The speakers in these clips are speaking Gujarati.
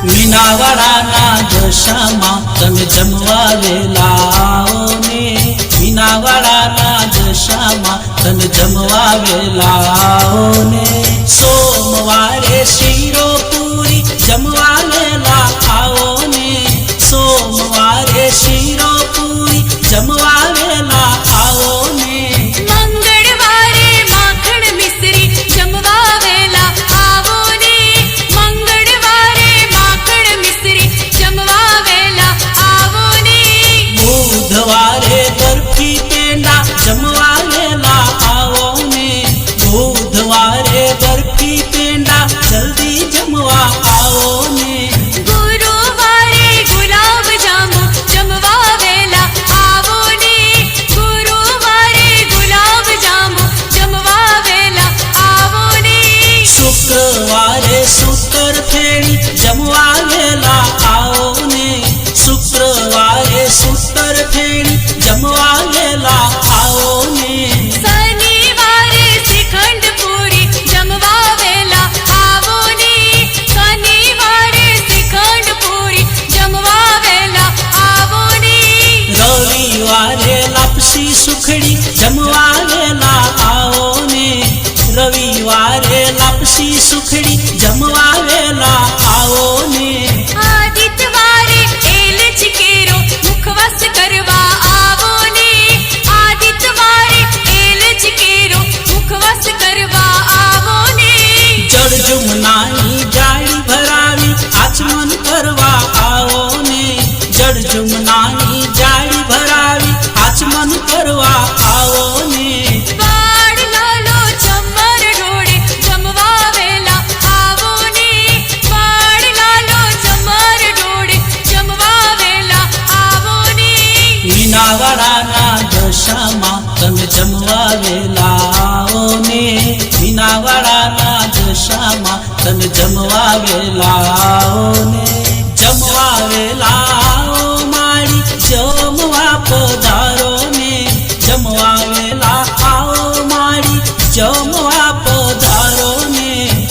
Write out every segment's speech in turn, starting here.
મીનાવાડાના દશામાં તમે જમવા વેલા આવો ને મીનાવાડાના દશામાં તમે જમવા વેલા આવો ને સોમવારે શીરો પૂરી જમવા વેલા આવો ને સોમવારે શીરો પૂરી જમવા વેલા આવો ને મંગળવારે માખણ મિશ્રી જમવા વેલા આવો ને મંગળવારે માખણ મિશ્રી જમવા વેલા આવો ને બુધવારે બરફી પેંડા જમવા વેલા આવો ને બુધવારે બરફી પેંડા જલ્દી જમવા આવો ને ગુરુવારે ગુલાબ જાંબુ જમવા વેલા આવો ને ગુરુવારે ગુલાબ જાંબુ જમવા વેલા આવો ને શુક્રવારે સૂતર ફેણી જમવા વેલા આવો ને શુક્રવારે સૂતર ફેણી જમવા વેલા આવો ને શનિવારે શ્રીખંડ પૂરી જમવા વેલા આવો ને શનિવારે શ્રીખંડ પૂરી જમવા વેલા આવો ને રવિવારે લાપસી સુખડી જમવા વેલા આવો ને રવિવારે લાપસી સુખડી જમવા વેલા આવો ને આદિત્યવારે એલ ચીકેરો મુખવાસ કરવા આવો ને આદિત્યવારે એલ ચીકેરો મુખવાસ કરવા આવો ને જળ જુમનાની જાળી ભરાવી આચમન કરવા આવો ને જળ જુમનાની જાળી ભરાવી આચમન કરવા આવો ને બાળ લાલો ચમર ઢોળે જમવા વેલા આવો ને બાળ લાલો ચમર ઢોળે જમવા વેલા આવો ને મીનાવાડાના દશામાં તમે જમવા વેલા આવો ને મીનાવાડાના દશામાં તમે જમવા વેલા આવો ને જમવા વેલા આવો મારી જમવા પધારો ને જમવા વેલા આવો મારી જમવા પધારો ને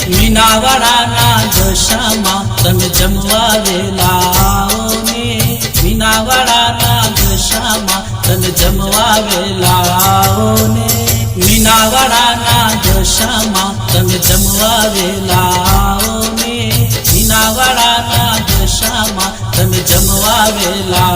મીનાવાડાના દશામાં તમે જમવા વેલા આવો ને મીનાવાડાના દશામાં તમે જમવા વેલા આવો ને મીનાવાડાના દશામાં તમે જમવા વેલા આવો ને મીનાવાડાના દશામાં તમે જમવા વેલા